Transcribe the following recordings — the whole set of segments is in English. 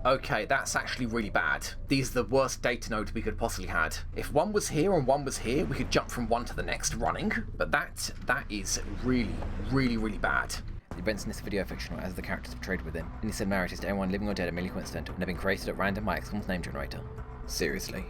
Okay, that's actually really bad. These are the worst data nodes we could possibly had. If one was here and one was here, we could jump from one to the next running, but that is really bad. The events in this video are fictional as the characters portrayed within. Any similarities to anyone living or dead are merely coincidental and have been created at random by XCOM's name generator. Seriously.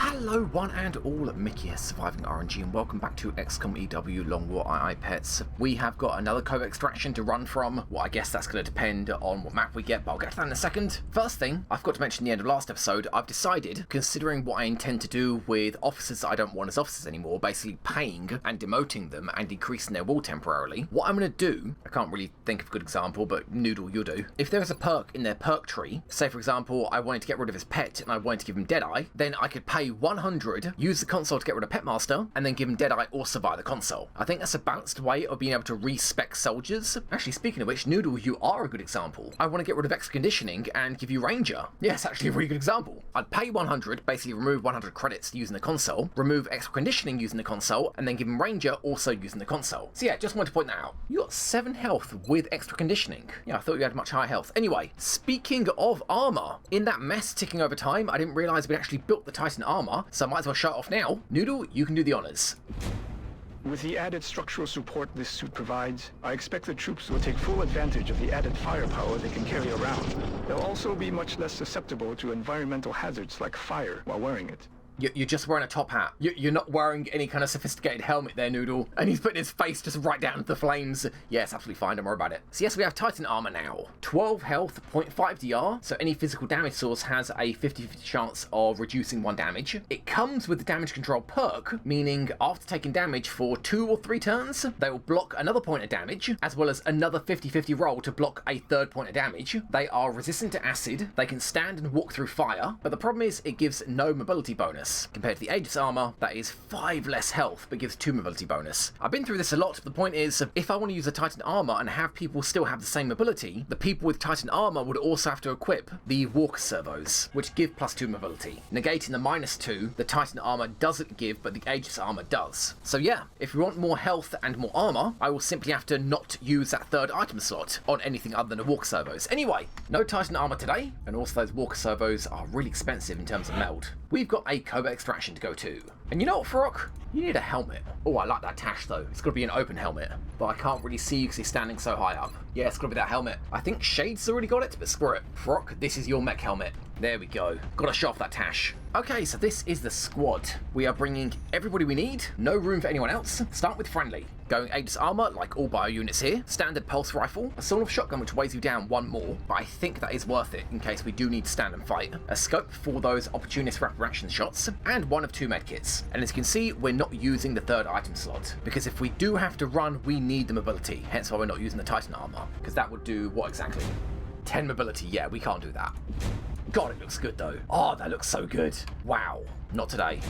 Hello one and all, Mickey here, Surviving RNG, and welcome back to XCOM EW Long War II Pets. We have got another Covert extraction to run from. Well, I guess that's going to depend on what map we get, but I'll get to that in a second. First thing, I've got to mention the end of last episode, I've decided, considering what I intend to do with officers that I don't want as officers anymore, basically paying and demoting them and decreasing their wall temporarily, what I'm going to do, I can't really think of a good example, but Noodle, you'll do. If there's a perk in their perk tree, say for example, I wanted to get rid of his pet and I wanted to give him Deadeye, then I could pay 100, use the console to get rid of Petmaster, and then give him Deadeye also via the console. I think that's a balanced way of being able to respec soldiers. Actually, speaking of which, Noodle, you are a good example. I want to get rid of extra conditioning and give you Ranger. Yes, actually a really good example. I'd pay 100, basically remove 100 credits using the console, remove extra conditioning using the console, and then give him Ranger also using the console. So yeah, just wanted to point that out. You got 7 health with extra conditioning. Yeah, I thought you had much higher health. Anyway, speaking of armor, in that mess ticking over time, I didn't realize we'd actually built the Titan armor, so I might as well show it off now. Noodle, you can do the honors. With the added structural support this suit provides, I expect the troops will take full advantage of the added firepower they can carry around. They'll also be much less susceptible to environmental hazards like fire while wearing it. You're just wearing a top hat. You're not wearing any kind of sophisticated helmet there, Noodle. And he's putting his face just right down to the flames. Yeah, it's absolutely fine, don't worry about it. So yes, we have Titan armor now. 12 health, 0.5 DR, so any physical damage source has a 50-50 chance of reducing 1 damage. It comes with the damage control perk, meaning after taking damage for 2 or 3 turns, they will block another point of damage, as well as another 50-50 roll to block a 3rd point of damage. They are resistant to acid, they can stand and walk through fire, but the problem is it gives no mobility bonus. Compared to the Aegis armor, that is 5 less health, but gives 2 mobility bonus. I've been through this a lot, but the point is, if I want to use a Titan armor and have people still have the same mobility, the people with Titan armor would also have to equip the Walker servos, which give +2 mobility. Negating the -2, the Titan armor doesn't give, but the Aegis armor does. So yeah, if we want more health and more armor, I will simply have to not use that 3rd item slot on anything other than the Walker servos. Anyway, no Titan armor today, and also those Walker servos are really expensive in terms of meld. We've got a Covert extraction to go to. And you know what, Farok? You need a helmet. Oh, I like that Tash though. It's got to be an open helmet. But I can't really see you because he's standing so high up. Yeah, it's got to be that helmet. I think Shade's already got it, but screw it. Farok, this is your mech helmet. There we go. Got to show off that Tash. Okay, so this is the squad. We are bringing everybody we need. No room for anyone else. Start with friendly. Going Aegis armor, like all bio units here. Standard pulse rifle. A sawed-off shotgun which weighs you down 1 more, but I think that is worth it in case we do need to stand and fight. A scope for those opportunist rapid reaction shots, and 1 of 2 medkits. And as you can see, we're not using the 3rd item slot, because if we do have to run, we need the mobility. Hence why we're not using the Titan armor, because that would do what exactly? 10 mobility. Yeah, we can't do that. God, it looks good though. Oh, that looks so good. Wow. Not today.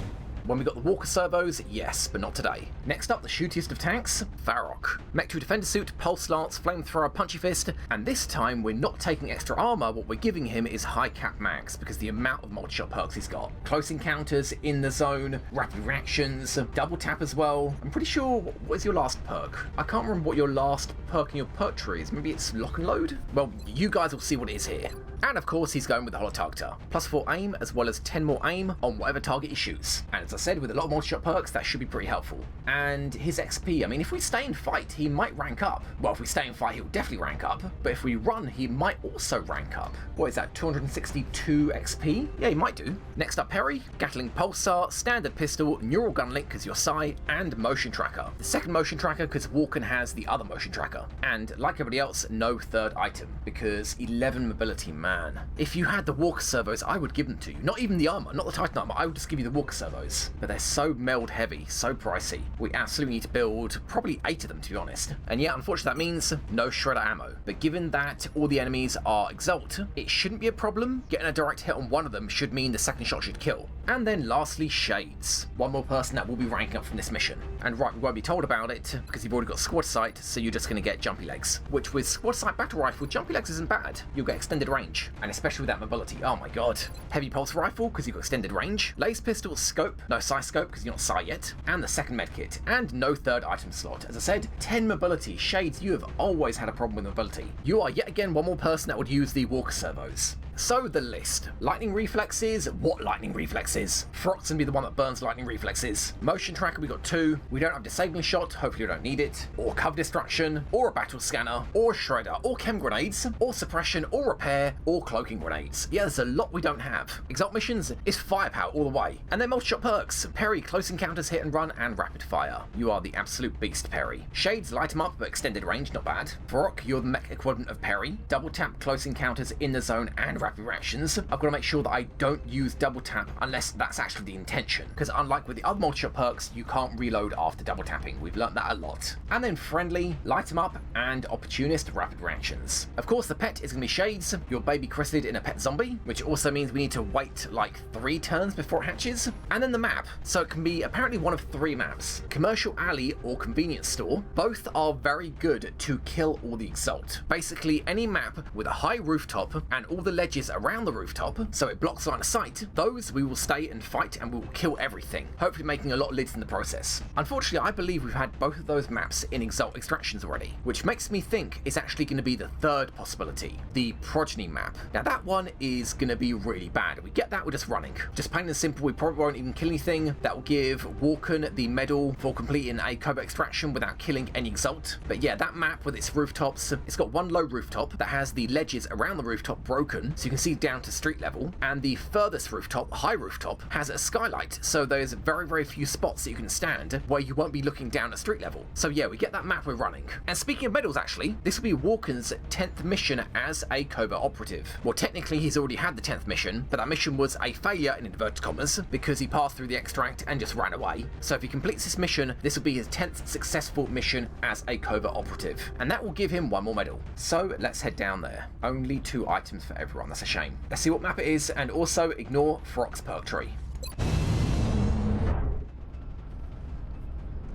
When we got the Walker servos, yes, but not today. Next up, the shootiest of tanks, Farok. Mech 2 Defender Suit, Pulse Lance, Flamethrower, Punchy Fist, and this time we're not taking extra armor, what we're giving him is high cap max, because the amount of multi-shot perks he's got. Close encounters, in the zone, rapid reactions, double tap as well. I'm pretty sure, what is your last perk? I can't remember what your last perk in your perk tree is. Maybe it's lock and load? Well, you guys will see what it is here. And of course he's going with the Holotargeter. +4 aim, as well as 10 more aim on whatever target he shoots. And as I said, with a lot of multi-shot perks, that should be pretty helpful. And his XP, I mean, if we stay in fight, he might rank up. Well, if we stay in fight, he'll definitely rank up. But if we run, he might also rank up. What is that, 262 XP? Yeah, he might do. Next up, Perry. Gatling Pulsar, Standard Pistol, Neural Gun Link because you're Psi, and Motion Tracker. The 2nd Motion Tracker because Walken has the other Motion Tracker. And like everybody else, no 3rd item, because 11 mobility, man. If you had the Walker servos, I would give them to you. Not even the armor, not the Titan armor, I would just give you the Walker servos. But they're so meld heavy, so pricey. We absolutely need to build probably 8 of them, to be honest. And yeah, unfortunately that means no Shredder ammo. But given that all the enemies are Exalt, it shouldn't be a problem. Getting a direct hit on one of them should mean the 2nd shot should kill. And then lastly, Shades. 1 more person that will be ranking up from this mission. And right, we won't be told about it because you've already got Squad Sight, so you're just going to get Jumpy Legs. Which with Squad Sight Battle Rifle, Jumpy Legs isn't bad. You'll get extended range. And especially with that mobility, oh my god. Heavy Pulse Rifle because you've got extended range. Laser Pistol, Scope, no psi scope because you're not psi yet, and the second medkit, and no third item slot. As I said, 10 mobility. Shades, you have always had a problem with mobility. You are yet again one more person that would use the walker servos. So the list. Lightning reflexes. What lightning reflexes? Frot's gonna be the one that burns lightning reflexes. Motion tracker, we got 2. We don't have disabling shot, hopefully we don't need it. Or cover destruction, or a battle scanner, or shredder, or chem grenades, or suppression, or repair, or cloaking grenades. Yeah, there's a lot we don't have. Exalt missions is firepower all the way. And then multi-shot perks. Parry, close encounters, hit and run, and rapid fire. You are the absolute beast, Parry. Shades, light 'em up, but extended range, not bad. Varrock, you're the mech equivalent of Parry. Double tap, close encounters, in the zone, and rapid reactions. I've got to make sure that I don't use double tap unless that's actually the intention, because unlike with the other multi-shot perks, you can't reload after double tapping. We've learnt that a lot. And then friendly, light 'em up, and opportunist, rapid reactions. Of course, the pet is going to be Shades, your baby crystalid in a pet zombie, which also means we need to wait like 3 turns before it hatches. And then the map, so it can be apparently one of 3 maps. Commercial alley or convenience store. Both are very good to kill all the Exalt. Basically, any map with a high rooftop and all the ledges around the rooftop, so it blocks line of sight, those we will stay and fight and we will kill everything, hopefully making a lot of lids in the process. Unfortunately, I believe we've had both of those maps in Exalt extractions already, which makes me think it's actually going to be the third possibility, the Progeny map. Now that one is going to be really bad. We get that, we're just running. Just plain and simple, we probably won't even kill anything. That will give Walken the medal for completing a Covert extraction without killing any Exalt. But yeah, that map with its rooftops, it's got one low rooftop that has the ledges around the rooftop broken, so you can see down to street level, and the furthest rooftop, high rooftop, has a skylight, so there's very, very few spots that you can stand where you won't be looking down at street level. So yeah, we get that map we're running. And speaking of medals, actually, this will be Walken's 10th mission as a Covert operative. Well, technically he's already had the 10th mission, but that mission was a failure in inverted commas because he passed through the extract and just ran away. So if he completes this mission, this will be his 10th successful mission as a Covert operative, and that will give him 1 more medal. So let's head down there. Only 2 items for everyone, that's a shame. Let's see what map it is, and also ignore Frog's perk tree.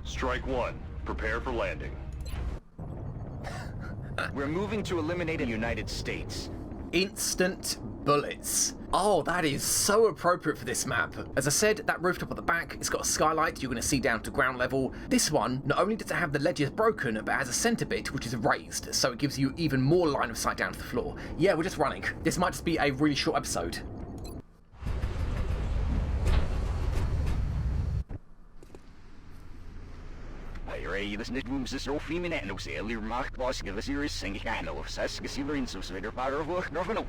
Strike 1. Prepare for landing. We're moving to eliminate the United States. Instant bullets. Oh, that is so appropriate for this map. As I said, that rooftop at the back, it's got a skylight you're going to see down to ground level. This one, not only does it have the ledges broken, but has a center bit which is raised, so it gives you even more line of sight down to the floor. Yeah, we're just running. This might just be a really short episode. Hey, listen to rooms this old female and no say earlier mark boss give us here sing I know says que silver in so sweater power of work no.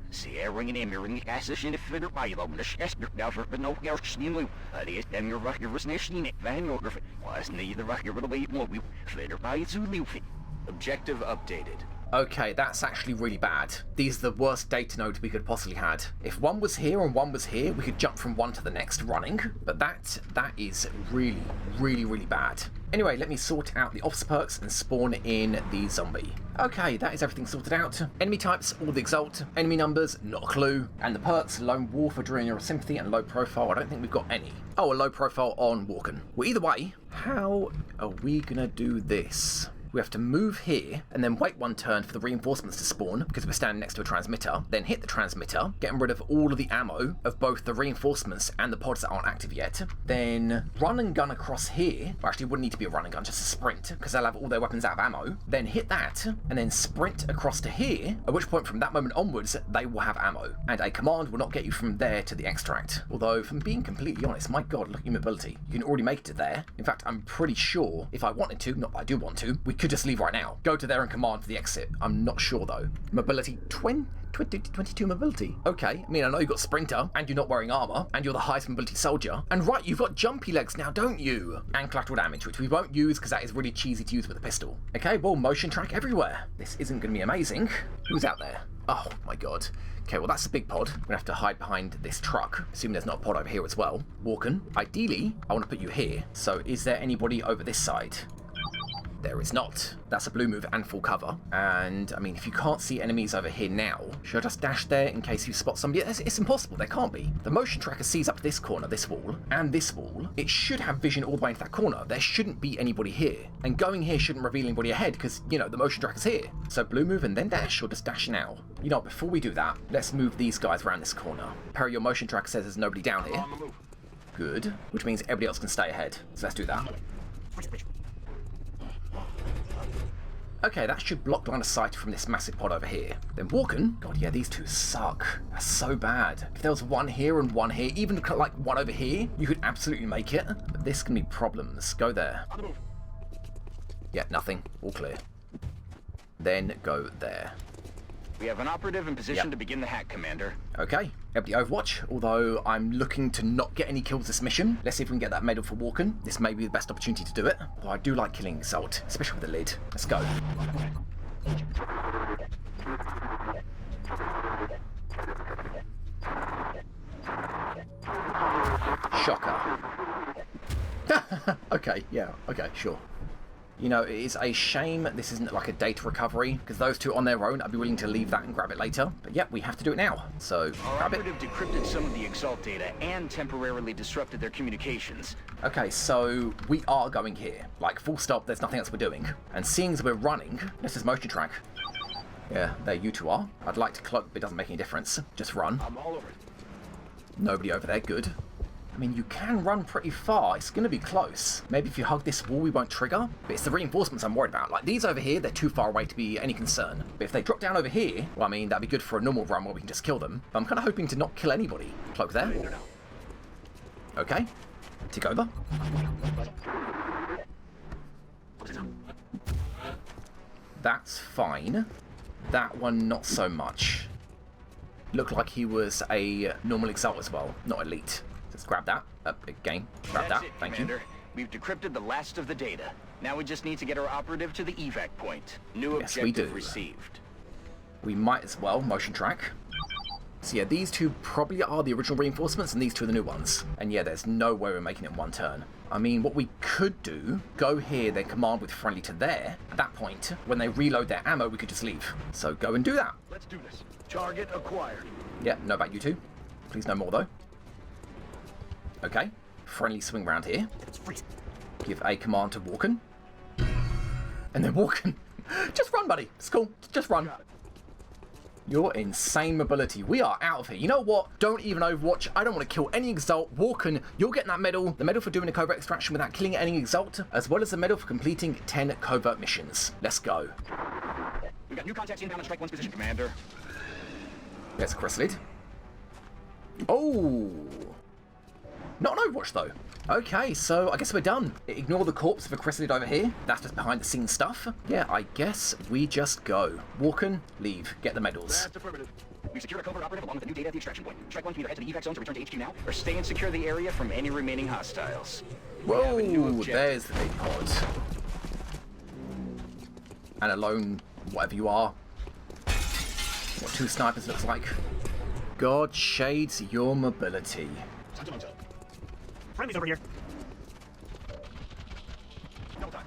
See a ringing in ring gas in the fitter by the schest down for no girl schneelu. Is them your rock your nation van your was neither rock your little baby we fitter by to leave. Objective updated. Okay, that's actually really bad. These are the worst data nodes we could possibly had. If one was here and one was here, we could jump from one to the next running, but that is really, really, really bad. Anyway, let me sort out the officer perks and spawn in the zombie. Okay, that is everything sorted out. Enemy types, all the Exalt. Enemy numbers, not a clue. And the perks, Lone Wolf, Adrenal Sympathy, and Low Profile. I don't think we've got any. Oh, a Low Profile on Walken. Well, either way, how are we gonna do this? We have to move here and then wait 1 turn for the reinforcements to spawn because we're standing next to a transmitter, then hit the transmitter, getting rid of all of the ammo of both the reinforcements and the pods that aren't active yet, then run and gun across here. Well, actually, it wouldn't need to be a run and gun, just a sprint because they'll have all their weapons out of ammo, then hit that and then sprint across to here, at which point from that moment onwards they will have ammo, and a command will not get you from there to the extract. Although, if I'm being completely honest, my god, look at your mobility. You can already make it to there. In fact, I'm pretty sure if I wanted to, not that I do want to, we could just leave right now. Go to there and command for the exit. I'm not sure though. Mobility 22 mobility. Okay, I mean, I know you've got sprinter and you're not wearing armor and you're the highest mobility soldier. And right, you've got jumpy legs now, don't you? And collateral damage, which we won't use because that is really cheesy to use with a pistol. Okay, well, motion track everywhere. This isn't going to be amazing. Who's out there? Oh my god. Okay, well, that's a big pod. We're gonna have to hide behind this truck, assuming there's not a pod over here as well. Walken, ideally, I want to put you here. So is there anybody over this side? There is not. That's a blue move and full cover. And, I mean, if you can't see enemies over here now, should I just dash there in case you spot somebody? It's impossible. There can't be. The motion tracker sees up this corner, this wall, and this wall. It should have vision all the way into that corner. There shouldn't be anybody here. And going here shouldn't reveal anybody ahead because, you know, the motion tracker's here. So blue move and then dash, or just dash now. You know, before we do that, let's move these guys around this corner. Perry, your motion tracker says there's nobody down here. Good. Which means everybody else can stay ahead. So let's do that. Okay, that should block line of sight from this massive pod over here. Then Walken, God, yeah, these two suck. That's so bad. If there was one here and one here, even like one over here, you could absolutely make it. But this can be problems. Go there. Yeah, nothing. All clear. Then go there. We have an operative in position to begin the hack, Commander. Okay, empty Overwatch, although I'm looking to not get any kills this mission. Let's see if we can get that medal for Walken. This may be the best opportunity to do it. Although I do like killing Exalt, especially with the lid. Let's go. Shocker. Okay, yeah, okay, sure. You know, it is a shame this isn't like a data recovery, because those two on their own, I'd be willing to leave that and grab it later. But yeah, we have to do it now. So, Our grab it. operative decrypted some of the Exalt data and temporarily disrupted their communications. Okay, so we are going here. Like, full stop, there's nothing else we're doing. And seeing as we're running, let's just motion track. Yeah, there you two are. I'd like to cloak, but it doesn't make any difference. Just run. I'm all over it. Nobody over there, good. I mean, you can run pretty far. It's going to be close. Maybe if you hug this wall, we won't trigger. But it's the reinforcements I'm worried about. Like, these over here, they're too far away to be any concern. But if they drop down over here, well, I mean, that'd be good for a normal run where we can just kill them. But I'm kind of hoping to not kill anybody. Cloak there. Okay. Tick over. That's fine. That one, not so much. Looked like he was a normal Exalt as well, not elite. Let's grab that. Again, grab That's that. it, Thank Commander. you. We've decrypted the last of the data. Now we just need to get our operative to the evac point. New Yes, we objective do. received. We might as well motion track. So yeah, these two probably are the original reinforcements and these two are the new ones. And yeah, there's no way we're making it in one turn. I mean, what we could do, go here, then command with friendly to there. At that point, when they reload their ammo, we could just leave. So go and do that. Let's do this. Target acquired. Yeah, know about you two. Please no more though. Okay, friendly swing round here. Give a command to Walken. And then Walken. Just run, buddy. It's cool. Just run. Your insane mobility. We are out of here. You know what? Don't even Overwatch. I don't want to kill any Exalt. Walken, you're getting that medal. The medal for doing a covert extraction without killing any Exalt, as well as the medal for completing 10 covert missions. Let's go. We've got new contacts inbound on Strike 1's position, Commander. There's a chrysalid. Oh. Not an Overwatch, though. Okay, so I guess we're done. Ignore the corpse of a chrysalid over here. That's just behind-the-scenes stuff. Yeah, I guess we just go. Walken, leave. Get the medals. That's affirmative. We've secured a covert operative along with the new data at the extraction point. Strike 1 can either head to the evac zone to return to HQ now, or stay and secure the area from any remaining hostiles. We have a new Whoa, objective. there's the big pod. And alone, whatever you are. What two snipers looks like. God shades your mobility. Friendly's over here. No time.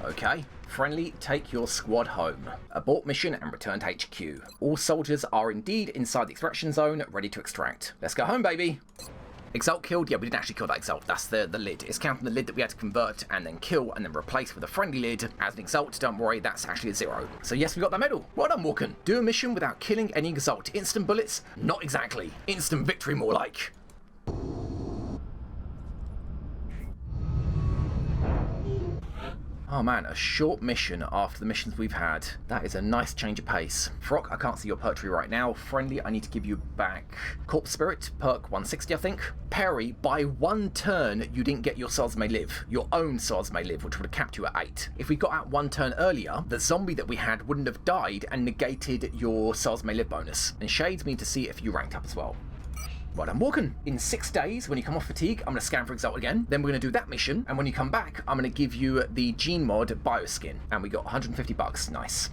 Okay. Friendly, take your squad home. Abort mission and return to HQ. All soldiers are indeed inside the extraction zone, ready to extract. Let's go home, baby. Exalt killed? Yeah, we didn't actually kill that Exalt. That's the lid. It's counting the lid that we had to convert and then kill and then replace with a friendly lid as an Exalt. Don't worry, that's actually a 0. So yes, we got that medal. Well done, Walken. Do a mission without killing any Exalt. Instant bullets? Not exactly. Instant victory, more like. Oh man, a short mission after the missions we've had. That is a nice change of pace. Frock, I can't see your poetry right now. Friendly, I need to give you back Corpse Spirit, perk 160, I think. Perry, by 1 turn, you didn't get your Souls May Live. Your own Souls May Live, which would have capped you at 8. If we got out 1 turn earlier, the zombie that we had wouldn't have died and negated your Souls May Live bonus. And Shades, we need to see if you ranked up as well. Right, I'm walking. In 6 days, when you come off fatigue, I'm going to scan for Exalt again. Then we're going to do that mission. And when you come back, I'm going to give you the Gene Mod Bioskin. And we got 150 bucks. Nice.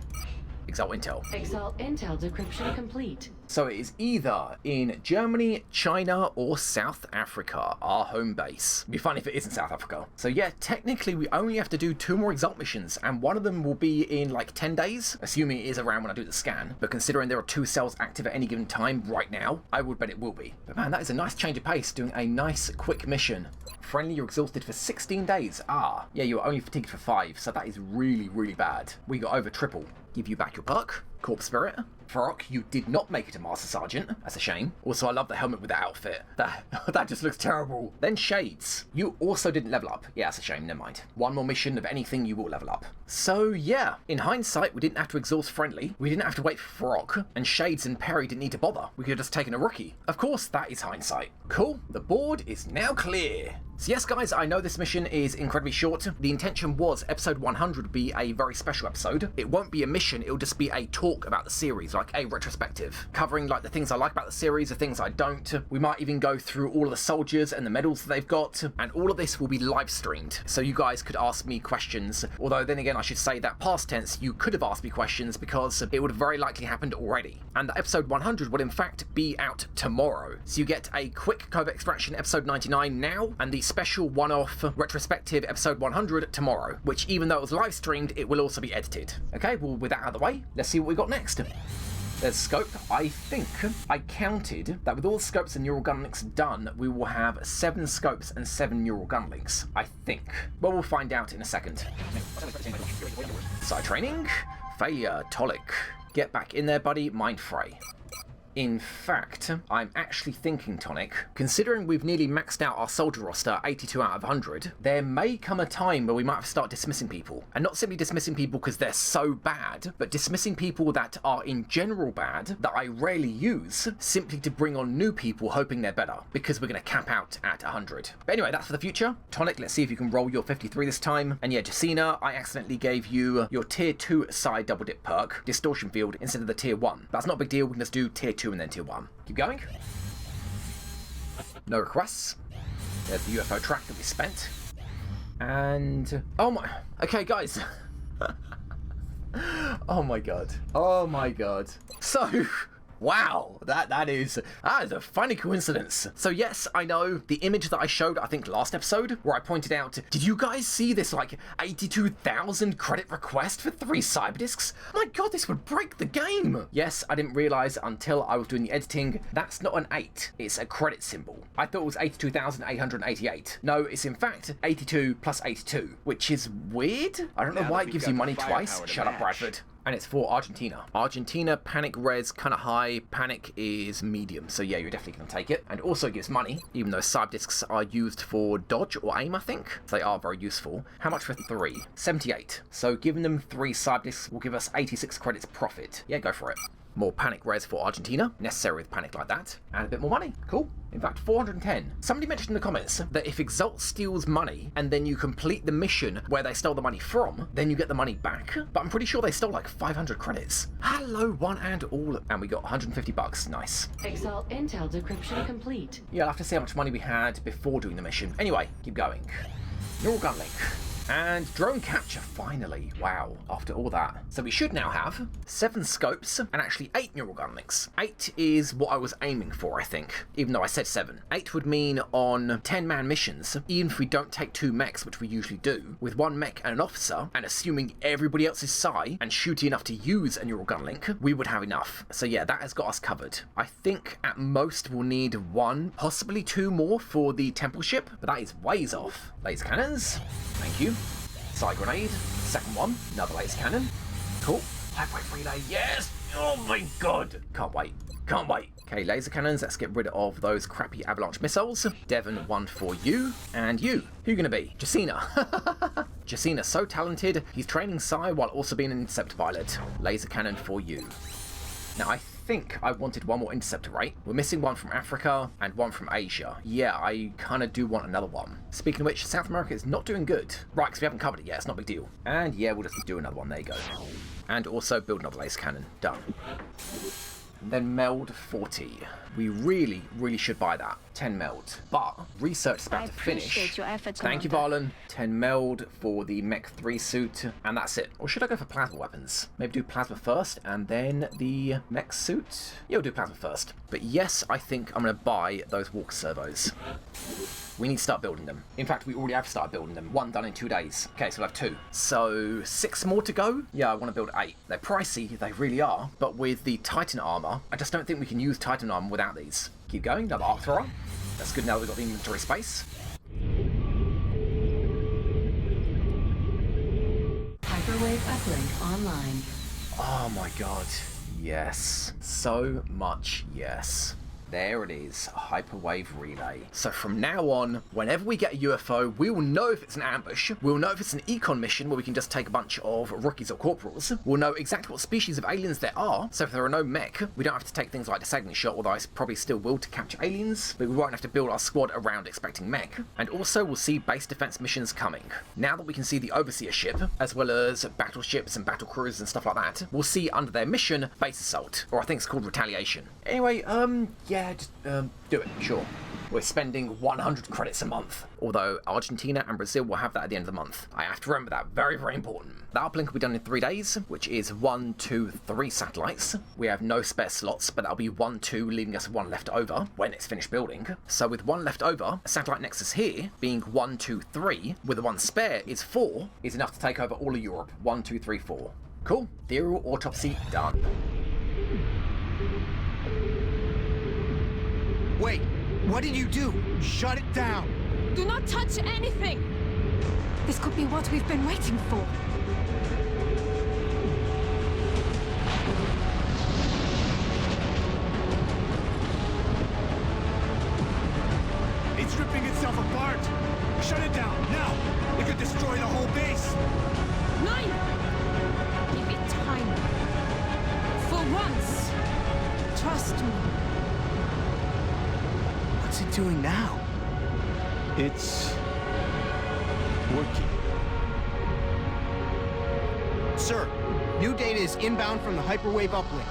Exalt Intel. Exalt Intel decryption complete. So it is either in Germany, China, or South Africa, our home base. It'd be fun if it isn't South Africa. So yeah, technically we only have to do 2 more Exalt missions, and one of them will be in like 10 days, assuming it is around when I do the scan. But considering there are 2 cells active at any given time right now, I would bet it will be. But man, that is a nice change of pace, doing a nice quick mission. Friendly, you're exhausted for 16 days. Ah, yeah, you were only fatigued for 5, so that is really, really bad. We got over triple. Give you back your perk, Corpse Spirit. Farok, you did not make it to Master Sergeant. That's a shame. Also, I love the helmet with the outfit. That just looks terrible. Then Shades. You also didn't level up. Yeah, that's a shame. Never mind. One more mission of anything, you will level up. So, yeah. In hindsight, we didn't have to exhaust Friendly. We didn't have to wait for Farok. And Shades and Perry didn't need to bother. We could have just taken a rookie. Of course, that is hindsight. Cool. The board is now clear. So yes, guys, I know this mission is incredibly short. The intention was episode 100 would be a very special episode. It won't be a mission, it'll just be a talk about the series, like a retrospective, covering like the things I like about the series, the things I don't. We might even go through all of the soldiers and the medals that they've got, and all of this will be live streamed, so you guys could ask me questions. Although then again, I should say that past tense, you could have asked me questions because it would have very likely happened already. And that episode 100 will in fact be out tomorrow. So you get a quick Covert Extraction episode 99 now, and the special one-off retrospective episode 100 tomorrow, which even though it was live streamed, it will also be edited. Okay, well, with that out of the way, let's see what we got next. There's scope. I think I counted that with all the scopes and neural gun links done, we will have 7 scopes and 7 neural gun links. I think. Well, we'll find out in a second. Side training. Failure. Tolik. Get back in there, buddy. Mind fray. In fact, I'm actually thinking, Tonic, considering we've nearly maxed out our soldier roster, 82 out of 100, there may come a time where we might have to start dismissing people. And not simply dismissing people because they're so bad, but dismissing people that are in general bad, that I rarely use, simply to bring on new people hoping they're better, because we're going to cap out at 100. But anyway, that's for the future. Tonic, let's see if you can roll your 53 this time. And yeah, Jacina, I accidentally gave you your tier 2 side double dip perk, Distortion Field, instead of the tier 1. That's not a big deal, we can just do tier 2 and then tier 1. Keep going. No requests. There's the UFO track that we spent. And... oh my... okay, guys. Oh my god. Oh my god. So... wow, that is a funny coincidence. So yes, I know the image that I showed, I think last episode, where I pointed out, did you guys see this like 82,000 credit request for 3 cyberdiscs? My god, this would break the game. Yes, I didn't realize until I was doing the editing, that's not an 8, it's a credit symbol. I thought it was 82,888. No, it's in fact 82 plus 82, which is weird. I don't know why it gives you money twice. Shut up, Bradford. And it's for Argentina. Argentina, panic res kind of high, panic is medium. So yeah, you're definitely going to take it. And also gives money, even though cyber discs are used for dodge or aim, I think. So they are very useful. How much for 3? 78. So giving them 3 cyber discs will give us 86 credits profit. Yeah, go for it. More panic res for Argentina, necessary with panic like that, and a bit more money. Cool. In fact, 410. Somebody mentioned in the comments that if Exalt steals money and then you complete the mission where they stole the money from, then you get the money back. But I'm pretty sure they stole like 500 credits. Hello, one and all. And we got 150 bucks. Nice. Exalt intel decryption complete. Yeah, I'll have to see how much money we had before doing the mission. Anyway, keep going. Neural gun link. And drone capture, finally. Wow, after all that. So we should now have 7 scopes and actually 8 neural gun links. 8 is what I was aiming for, I think, even though I said 7. 8 would mean on 10-man missions, even if we don't take 2 mechs, which we usually do, with 1 mech and an officer, and assuming everybody else is psi and shooty enough to use a neural gun link, we would have enough. So yeah, that has got us covered. I think at most we'll need 1, possibly 2 more for the temple ship, but that is ways off. Laser cannons, thank you. Side grenade, second one, another laser cannon. Cool. Lightweight relay, yes! Oh my god! Can't wait. Can't wait. Okay, laser cannons, let's get rid of those crappy avalanche missiles. Devon, 1 for you. And you. Who you gonna be? Jacina. Jacina, so talented. He's training psi while also being an intercept pilot. Laser cannon for you. Now, I think I wanted 1 more interceptor, right? We're missing 1 from Africa and 1 from Asia. Yeah, I kind of do want another one. Speaking of which, South America is not doing good. Right, because we haven't covered it yet, it's not a big deal. And yeah, we'll just do another one, there you go. And also build another laser cannon. Done. And then meld 40. We really, really should buy that. 10 meld. But research is about to finish. Thank you, Varlan. 10 meld for the Mech 3 suit. And that's it. Or should I go for plasma weapons? Maybe do plasma first and then the Mech suit? Yeah, we'll do plasma first. But yes, I think I'm going to buy those walk servos. We need to start building them. In fact, we already have started building them. 1 done in 2 days. Okay, so we'll have 2. So 6 more to go? Yeah, I want to build 8. They're pricey, they really are. But with the Titan armor, I just don't think we can use Titan armor without these. Keep going, another arc thrower. That's good now that we've got the inventory space. Hyperwave uplink online. Oh my god. Yes. So much yes. There it is, a hyperwave relay. So from now on, whenever we get a UFO, we will know if it's an ambush, we'll know if it's an econ mission where we can just take a bunch of rookies or corporals, we'll know exactly what species of aliens there are, so if there are no mech, we don't have to take things like disabling shot, although I probably still will to capture aliens, but we won't have to build our squad around expecting mech. And also we'll see base defense missions coming. Now that we can see the Overseer ship, as well as battleships and battle cruisers and stuff like that, we'll see under their mission, base assault, or I think it's called retaliation. Anyway, yeah, just do it, sure. We're spending 100 credits a month, although Argentina and Brazil will have that at the end of the month. I have to remember that, very, very important. That uplink will be done in 3 days, which is 1, 2, 3 satellites. We have no spare slots, but that'll be 1, 2, leaving us 1 left over when it's finished building. So with 1 left over, a satellite nexus here, being 1, 2, 3, with the 1 spare is 4, is enough to take over all of Europe. 1, 2, 3, 4. Cool. Ethereal autopsy done. Wait, what did you do? Shut it down! Do not touch anything! This could be what we've been waiting for. It's ripping itself apart! Shut it down, now! It could destroy the whole base! Nine! Give it time. For once. Trust me. What's it doing now? It's working. Sir, new data is inbound from the hyperwave uplink.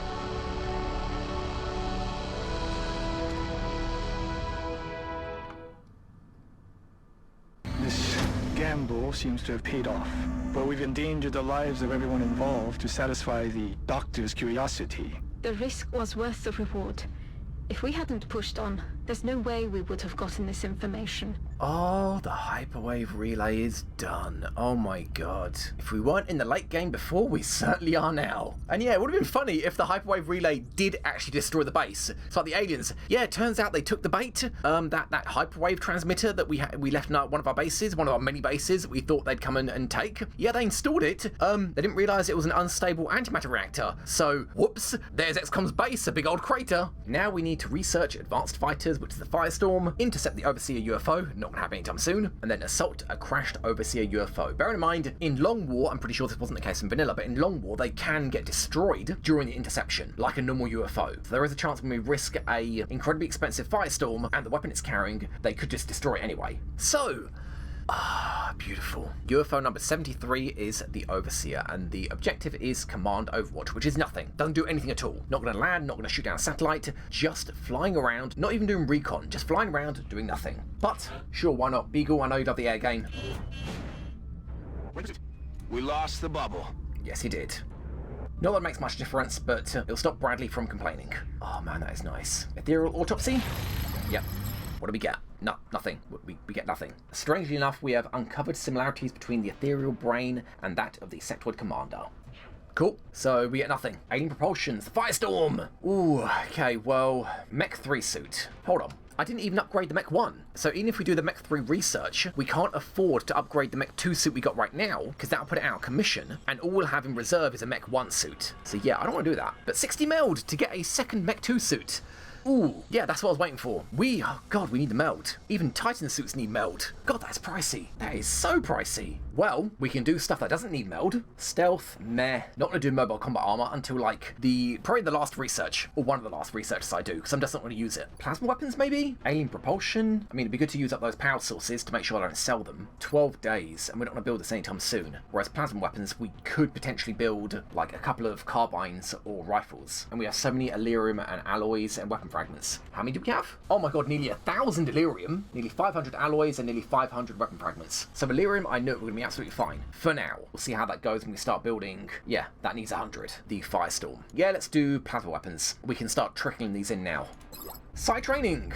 This gamble seems to have paid off. But we've endangered the lives of everyone involved to satisfy the doctor's curiosity. The risk was worth the reward. If we hadn't pushed on, there's no way we would have gotten this information. Oh, the hyperwave relay is done. Oh my god. If we weren't in the late game before, we certainly are now. And yeah, it would have been funny if the hyperwave relay did actually destroy the base. It's like the aliens. Yeah, it turns out they took the bait. That hyperwave transmitter that we left in one of our bases, one of our many bases that we thought they'd come in and take. Yeah, they installed it. They didn't realize it was an unstable antimatter reactor. So, whoops, there's XCOM's base, a big old crater. Now we need to research advanced fighters, which is the Firestorm, intercept the Overseer UFO, not gonna happen anytime soon, and then assault a crashed Overseer UFO. Bear in mind, in Long War, I'm pretty sure this wasn't the case in Vanilla, but in Long War, they can get destroyed during the interception, like a normal UFO. So there is a chance when we risk a incredibly expensive Firestorm and the weapon it's carrying, they could just destroy it anyway. So, beautiful. UFO number 73 is the Overseer, and the objective is Command Overwatch, which is nothing. Doesn't do anything at all. Not gonna land, not gonna shoot down a satellite, just flying around, not even doing recon, just flying around, doing nothing. But, sure, why not? Beagle, I know you love the air game. We lost the bubble. Yes, he did. Not that it makes much difference, but it'll stop Bradley from complaining. Oh man, that is nice. Ethereal autopsy? Yep. What do we get? Nothing. We get nothing. Strangely enough, we have uncovered similarities between the ethereal brain and that of the sectoid commander. Cool. So we get nothing. Alien propulsions. The Firestorm! Ooh, okay, well, Mech 3 suit. Hold on. I didn't even upgrade the Mech 1. So even if we do the Mech 3 research, we can't afford to upgrade the Mech 2 suit we got right now, because that'll put it out of commission, and all we'll have in reserve is a Mech 1 suit. So yeah, I don't want to do that. But 60 meld to get a second Mech 2 suit. Ooh, yeah, that's what I was waiting for. Oh god, we need the meld. Even Titan suits need meld. God, that's pricey. That is so pricey. Well, we can do stuff that doesn't need meld. Stealth, meh. Not gonna do mobile combat armor until like probably the last research, or one of the last researches I do, because I'm just not gonna use it. Plasma weapons maybe? Alien propulsion? I mean, it'd be good to use up those power sources to make sure I don't sell them. 12 days, and we're not gonna build this anytime soon. Whereas plasma weapons, we could potentially build like a couple of carbines or rifles. And we have so many Elerium and alloys and weapon fragments. How many do we have? Oh my god, nearly 1,000 Elerium, nearly 500 alloys, and nearly 500 weapon fragments. So Elerium, I know we're gonna be absolutely fine. For now. We'll see how that goes when we start building. Yeah, that needs 100. The Firestorm. Yeah, let's do plasma weapons. We can start trickling these in now. Psi training!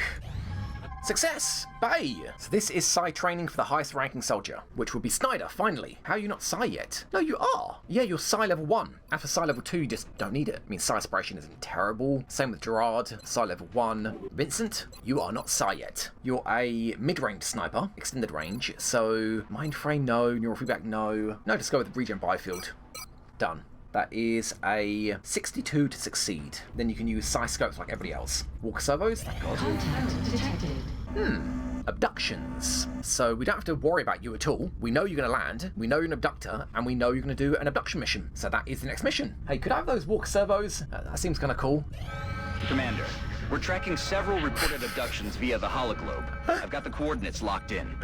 Success! Bay! So this is Psi training for the highest ranking soldier, which will be Snyder, finally. How are you not Psi yet? No, you are! Yeah, you're Psi level 1. And for Psi level 2, you just don't need it. I mean, Psi aspiration isn't terrible. Same with Gerard, Psi level 1. Vincent, you are not Psi yet. You're a mid-range sniper, extended range, so Mind Frame, no. Neural feedback, no. No, just go with regen biofield. Done. That is a 62 to succeed. Then you can use size scopes like everybody else. Walker servos, thank God. Contact detected. Abductions. So we don't have to worry about you at all. We know you're going to land, we know you're an abductor, and we know you're going to do an abduction mission. So that is the next mission. Hey, could I have those walker servos? That seems kind of cool. Commander, we're tracking several reported abductions via the hologlobe. I've got the coordinates locked in.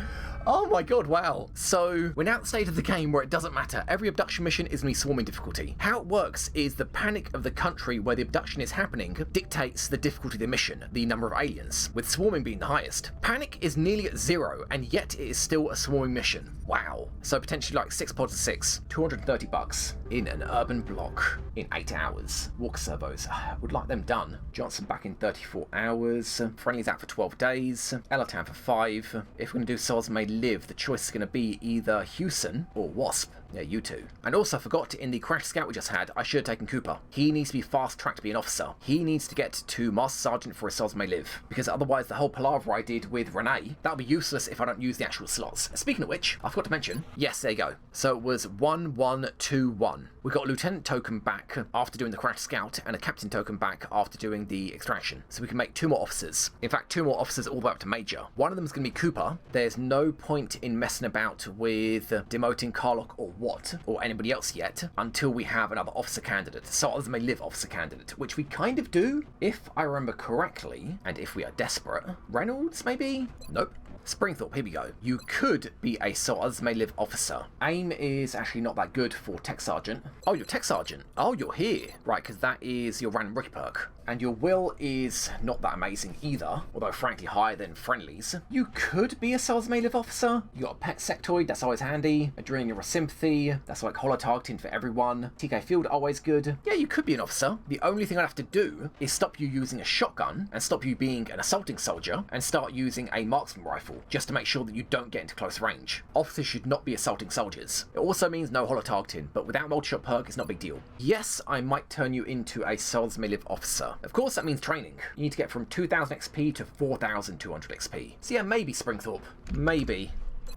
Oh my god, wow. So, we're now at the state of the game where it doesn't matter. Every abduction mission is going to be swarming difficulty. How it works is the panic of the country where the abduction is happening dictates the difficulty of the mission, the number of aliens, with swarming being the highest. Panic is nearly at 0, and yet it is still a swarming mission. Wow. So potentially like 6 pods of 6, $230 in an urban block in 8 hours. Walker servos, would like them done. Johnson back in 34 hours. Friendly's out for 12 days. Elatan for 5. If we're going to do Souls May Live, the choice is going to be either Hewson or Wasp. Yeah, you two. And also, I forgot, in the crash scout we just had, I should have taken Cooper. He needs to be fast-tracked to be an officer. He needs to get to Master Sergeant for his Souls May Live. Because otherwise, the whole palaver I did with Renee, that'll be useless if I don't use the actual slots. Speaking of which, I forgot to mention, yes, there you go. So it was 1121. We got a Lieutenant token back after doing the crash scout, and a Captain token back after doing the extraction. So we can make 2 more officers. In fact, 2 more officers all the way up to Major. One of them is going to be Cooper. There's no point in messing about with demoting Carlock or Watt or anybody else yet until we have another officer candidate. Souls May Live officer candidate, which we kind of do, if I remember correctly, and if we are desperate. Reynolds, maybe? Nope. Springthorpe, here we go. You could be a Souls May Live officer. Aim is actually not that good for Tech Sergeant. Oh, you're Tech Sergeant. Oh, you're here. Right, because that is your random rookie perk. And your will is not that amazing either, although frankly higher than Friendly's. You could be a Souls May Live officer. You got a pet sectoid, that's always handy. Adrenaline Sympathy, that's like holo-targeting for everyone. TK Field, always good. Yeah, you could be an officer. The only thing I'd have to do is stop you using a shotgun and stop you being an assaulting soldier and start using a marksman rifle, just to make sure that you don't get into close range. Officers should not be assaulting soldiers. It also means no holo-targeting, but without multi-shot perk, it's not a big deal. Yes, I might turn you into a Souls May Live officer. Of course, that means training. You need to get from 2,000 XP to 4,200 XP. So yeah, maybe Springthorpe. Maybe.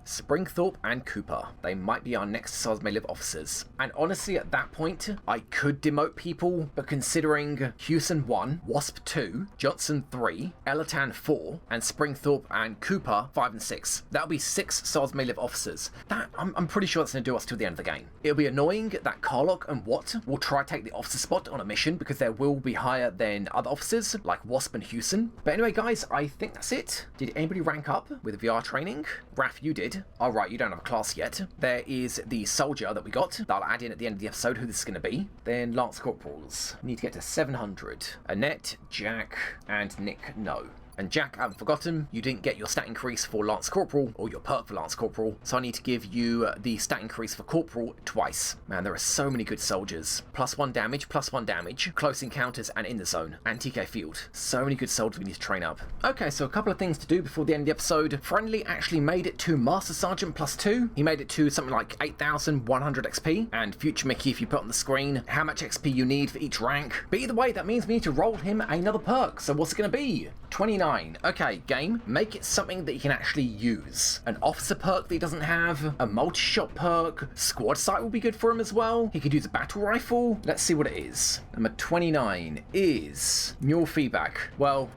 Springthorpe and Cooper. They might be our next Souls May Live officers. And honestly, at that point, I could demote people, but considering Hewson 1, Wasp 2, Johnson 3, Elatan 4, and Springthorpe and Cooper 5 and 6, that'll be 6 Souls May Live officers. That, I'm pretty sure that's going to do us till the end of the game. It'll be annoying that Carlock and Watt will try to take the officer spot on a mission because there will be higher than other officers, like Wasp and Hewson. But anyway, guys, I think that's it. Did anybody rank up with VR training? Raph, you did. Alright, you don't have a class yet. There is the soldier that we got. That I'll add in at the end of the episode who this is going to be. Then Lance Corporals. We need to get to 700. Annette, Jack, and Nick, no. And Jack, I haven't forgotten, you didn't get your stat increase for Lance Corporal, or your perk for Lance Corporal, so I need to give you the stat increase for Corporal twice. Man, there are so many good soldiers. +1 damage, +1 damage, close encounters, and in the zone. And TK Field. So many good soldiers we need to train up. Okay, so a couple of things to do before the end of the episode. Friendly actually made it to Master Sergeant +2. He made it to something like 8,100 XP. And future Mickey, if you put on the screen how much XP you need for each rank. But either way, that means we need to roll him another perk. So what's it going to be? 29. Okay, game, make it something that you can actually use. An officer perk that he doesn't have, a multi-shot perk, squad sight will be good for him as well. He could use a battle rifle. Let's see what it is. Number 29 is mule feedback. Well,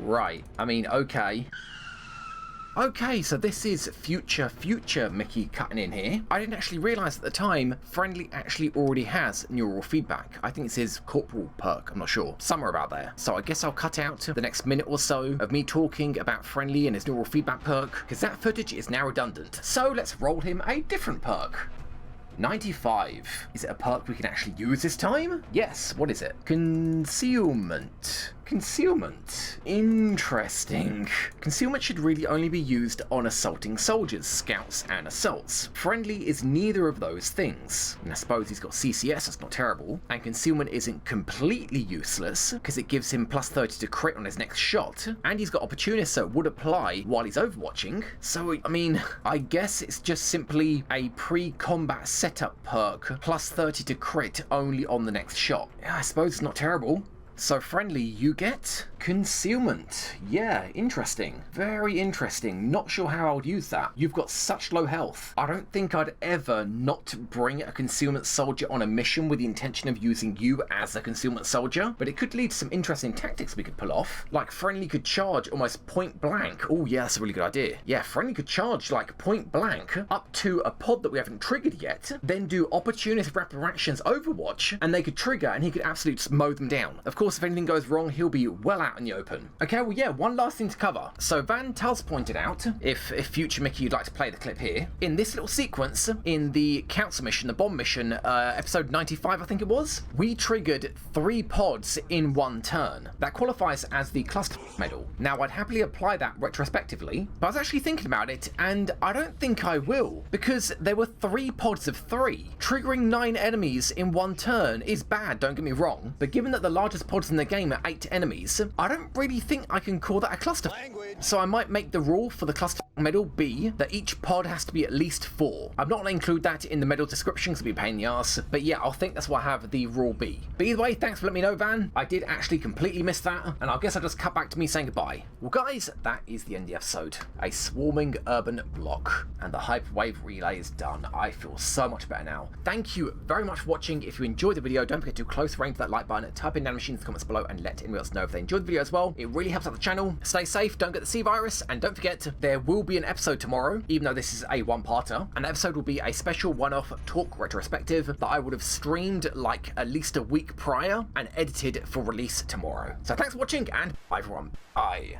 right. I mean, okay. Okay, so this is future Mickey cutting in here. I didn't actually realise at the time, Friendly actually already has neural feedback. I think it's his corporal perk, I'm not sure. Somewhere about there. So I guess I'll cut out the next minute or so of me talking about Friendly and his neural feedback perk, because that footage is now redundant. So let's roll him a different perk. 95. Is it a perk we can actually use this time? Yes, what is it? Concealment. Concealment. Interesting. Concealment should really only be used on assaulting soldiers, scouts, and assaults. Friendly is neither of those things. And I suppose he's got CCS, that's not terrible. And concealment isn't completely useless, because it gives him +30 to crit on his next shot. And he's got opportunist, so it would apply while he's overwatching. So, I mean, I guess it's just simply a pre-combat setup perk, +30 to crit only on the next shot. Yeah, I suppose it's not terrible. So Friendly, you get Concealment. Yeah, interesting. Very interesting. Not sure how I would use that. You've got such low health. I don't think I'd ever not bring a concealment soldier on a mission with the intention of using you as a concealment soldier, but it could lead to some interesting tactics we could pull off. Like friendly could charge almost point blank. Oh yeah, that's a really good idea. Yeah, friendly could charge like point blank up to a pod that we haven't triggered yet, then do opportunistic rapid actions Overwatch, and they could trigger and he could absolutely just mow them down. Of course, if anything goes wrong, he'll be well out in the open. Okay, well yeah, one last thing to cover. So Van Tals pointed out, if future Mickey you'd like to play the clip here, in this little sequence, in the council mission, the bomb mission, episode 95 I think it was, we triggered 3 pods in 1 turn. That qualifies as the cluster medal. Now I'd happily apply that retrospectively, but I was actually thinking about it and I don't think I will, because there were 3 pods of 3. Triggering 9 enemies in 1 turn is bad, don't get me wrong, but given that the largest pods in the game are 8 enemies, I don't really think I can call that a cluster. So I might make the rule for the cluster medal be that each pod has to be at least 4. I'm not going to include that in the medal description because it'll be a pain in the ass, but yeah, I think that's what I have the rule be. But either way, thanks for letting me know, Van. I did actually completely miss that, and I guess I'll just cut back to me saying goodbye. Well guys, that is the end of the episode. A swarming urban block, and the hyperwave relay is done. I feel so much better now. Thank you very much for watching. If you enjoyed the video, don't forget to close range that like button, type in nanomachine in the comments below, and let anyone else know if they enjoyed the video as well. It really helps out the channel. Stay safe, don't get the C virus, and don't forget, there will be an episode tomorrow, even though this is a 1-parter. An episode will be a special one-off talk retrospective that I would have streamed like at least a week prior and edited for release tomorrow. So thanks for watching, and bye everyone. Bye.